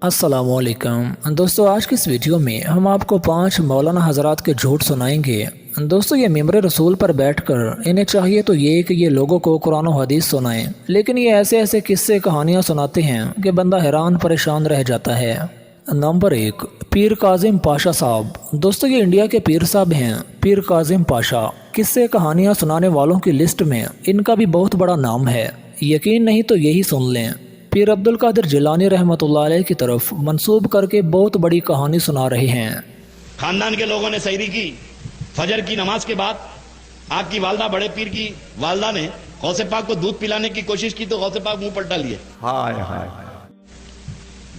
السلام علیکم دوستو، آج کی اس ویڈیو میں ہم آپ کو 5 مولانا حضرات کے جھوٹ سنائیں گے۔ دوستو، یہ ممبر رسول پر بیٹھ کر انہیں چاہیے تو یہ کہ یہ لوگوں کو قرآن و حدیث سنائیں، لیکن یہ ایسے قصے کہانیاں سناتے ہیں کہ بندہ حیران پریشان رہ جاتا ہے۔ نمبر 1، پیر کاظم پاشا صاحب۔ دوستو، یہ انڈیا کے پیر صاحب ہیں، پیر کاظم پاشا۔ قصے کہانیاں سنانے والوں کی لسٹ میں ان کا بھی بہت بڑا نام ہے، یقین نہیں تو یہی سن لیں۔ پیر عبد القادر جیلانی رحمۃ اللہ علیہ کی طرف منسوب کر کے بہت بڑی کہانی سنا رہے ہیں۔ خاندان کے لوگوں نے سحری کی، فجر کی نماز کے بعد آپ کی والدہ، بڑے پیر کی والدہ نے غوث پاک کو دودھ پلانے کی کوشش کی تو غوث پاک منہ پلٹا لیے۔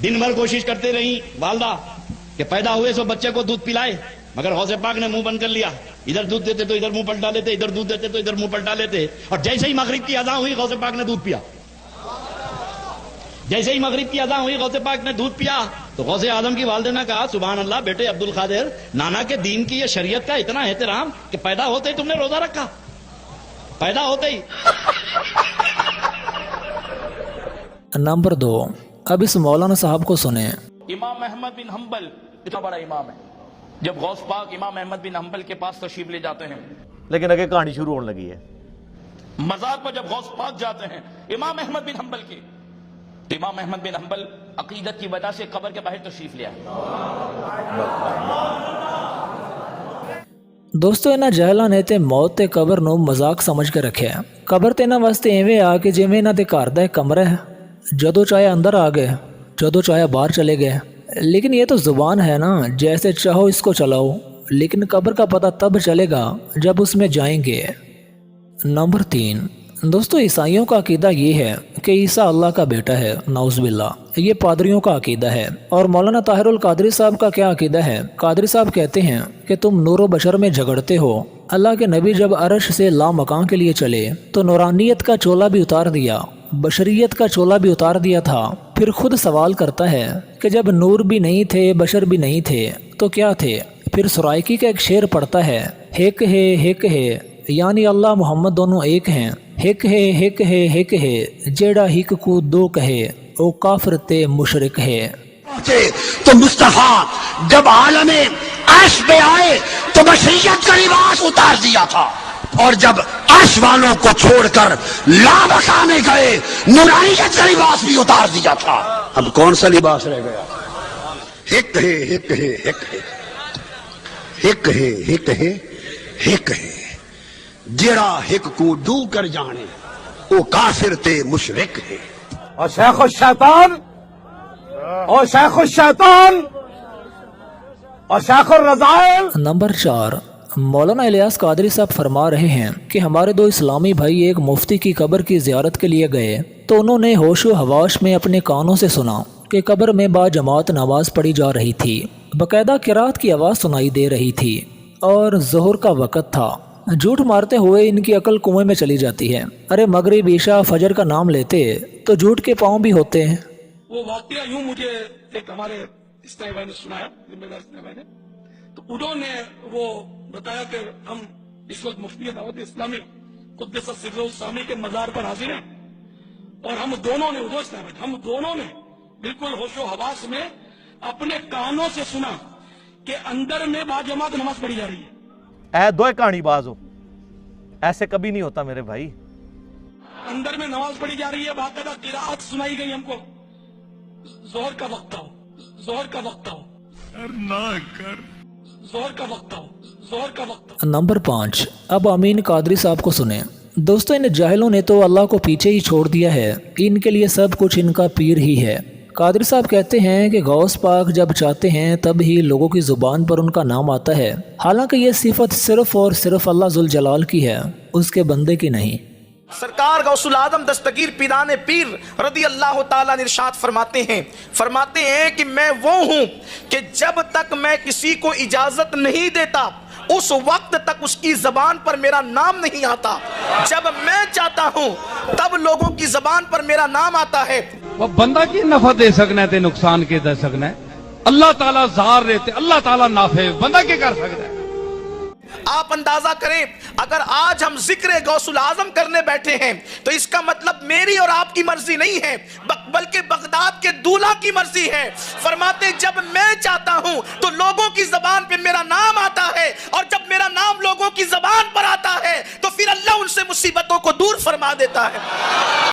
دن بھر کوشش کرتے رہی والدہ کہ پیدا ہوئے سو بچے کو دودھ پلائے، مگر غوث پاک نے منہ بند کر لیا۔ ادھر دودھ دیتے تو ادھر منہ پلٹا لیتے، ادھر دودھ دیتے تو ادھر منہ پلٹا لیتے، اور جیسے ہی مغرب کی اذان ہوئی غوث پاک نے دودھ پیا۔ جیسے ہی مغرب کی اذان ہوئی غوث پاک نے دودھ پیا تو غوث اعظم کی والدہ نے کہا، سبحان اللہ بیٹے عبد القادر، نانا کے دین کی یہ شریعت کا اتنا احترام کہ پیدا ہوتے ہی تم نے روزہ رکھا، پیدا ہوتے ہی۔ نمبر 2، اب اس مولانا صاحب کو سنیں۔ امام احمد بن حنبل اتنا بڑا امام ہے، جب غوث پاک امام احمد بن حنبل کے پاس تشریف لے جاتے ہیں، لیکن اگے کہانی شروع ہونے لگی ہے۔ مزار پر جب غوث پاک جاتے ہیں امام احمد بن حنبل کے، تو امام احمد بن حنبل عقیدت کی وجہ سے قبر کے باہر تشریف لے آئے۔ دوستو، انہاں جہلاں نے تے موت تے قبر نو مذاق سمجھ کے رکھیا۔ قبر تے انہاں واسطے ایویں آ کے جویں انہاں دے گھر دا کمرہ ہے، جدو چاہے اندر آ گئے، جدو چاہے باہر چلے گئے۔ لیکن یہ تو زبان ہے نا، جیسے چاہو اس کو چلاؤ، لیکن قبر کا پتہ تب چلے گا جب اس میں جائیں گے۔ نمبر 3، دوستو، عیسائیوں کا عقیدہ یہ ہے کہ عیسیٰ اللہ کا بیٹا ہے، نعوذ باللہ۔ یہ پادریوں کا عقیدہ ہے۔ اور مولانا طاہر القادری صاحب کا کیا عقیدہ ہے؟ قادری صاحب کہتے ہیں کہ تم نور و بشر میں جھگڑتے ہو۔ اللہ کے نبی جب عرش سے لامکان کے لیے چلے تو نورانیت کا چولا بھی اتار دیا، بشریت کا چولا بھی اتار دیا تھا۔ پھر خود سوال کرتا ہے کہ جب نور بھی نہیں تھے، بشر بھی نہیں تھے، تو کیا تھے؟ پھر سرائکی کا ایک شعر پڑھتا ہے، ہک ہے یعنی اللہ محمد دونوں ایک ہیں۔ ہک ہے جیڑا ہک کو دو کہے، او کافر تے مشرک ہے۔ تو مصطفیٰ جب عالم عرش پہ آئے تو بشریت کا لباس اتار دیا تھا، اور جب عرش والوں کو چھوڑ کر لامکاں میں گئے نورانیت کا لباس بھی اتار دیا تھا۔ اب کون سا لباس رہ گیا؟ ہک ہے جڑا ہک کو دو کر جانے، وہ کافر تے مشرک ہے۔ اور شیخ الشیطان اور شیخ الشیطان اور شیخ الرذائل۔ نمبر 4، مولانا الیاس قادری صاحب فرما رہے ہیں کہ ہمارے 2 اسلامی بھائی ایک مفتی کی قبر کی زیارت کے لیے گئے تو انہوں نے ہوش و حواس میں اپنے کانوں سے سنا کہ قبر میں با جماعت نماز پڑھی جا رہی تھی، باقاعدہ قرات کی آواز سنائی دے رہی تھی، اور ظہر کا وقت تھا۔ جھوٹ مارتے ہوئے ان کی عقل کنویں میں چلی جاتی ہے۔ ارے مغرب، عشاء، فجر کا نام لیتے تو جھوٹ کے پاؤں بھی ہوتے ہیں۔ وہ واقعہ یوں مجھے ایک ہمارے اسلامی بھائی نے سنایا، ذمہ دار اسلامی بھائی نے، تو انہوں نے وہ بتایا کہ ہم اس وقت مفتی دعوت اسلامی قدس سر السامی کے مزار پر حاضر ہیں، اور ہم دونوں نے بالکل ہوش و حواس میں اپنے کانوں سے سنا کہ اندر میں با جماعت نماز پڑھی جا رہی ہے۔ اے دو کہانی باز ہو، ایسے کبھی نہیں ہوتا میرے بھائی۔ اندر میں نماز پڑھی جا رہی ہے، باقاعدہ قرات سنائی گئی ہم کو، ظہر کا وقت آؤ، ظہر کا وقت آؤ، ظہر کا وقت آؤ، ظہر کا وقت آؤ۔ نمبر 5، اب امین قادری صاحب کو سنیں۔ دوستو، ان جاہلوں نے تو اللہ کو پیچھے ہی چھوڑ دیا ہے، ان کے لیے سب کچھ ان کا پیر ہی ہے۔ قادری صاحب کہتے ہیں کہ غوث پاک جب چاہتے ہیں تب ہی لوگوں کی زبان پر ان کا نام آتا ہے، حالانکہ یہ صفت صرف اور صرف اللہ ذوالجلال کی ہے، اس کے بندے کی نہیں۔ سرکار غوث العظم دستگیر پیران پیر رضی اللہ تعالیٰ ارشاد فرماتے ہیں کہ میں وہ ہوں کہ جب تک میں کسی کو اجازت نہیں دیتا اس وقت تک اس کی زبان پر میرا نام نہیں آتا، جب میں چاہتا ہوں تب لوگوں کی زبان پر میرا نام آتا ہے۔ وہ بندہ کی نفع دے سکنا ہے تے نقصان کے دے سکنا ہے، اللہ تعالیٰ زار رہتے، اللہ تعالیٰ نافع، بندہ کے کر سکتا ہے۔ آپ اندازہ کریں اگر آج ہم ذکر غوث العظم کرنے بیٹھے ہیں تو اس کا مطلب میری اور آپ کی مرضی نہیں ہے بلکہ بغداد کے دولہ کی مرضی ہے. فرماتے جب میں چاہتا ہوں تو لوگوں کی زبان پہ میرا نام آتا ہے اور جب میرا نام لوگوں کی زبان پر آتا ہے تو پھر اللہ ان سے مصیبتوں کو دور فرما دیتا ہے.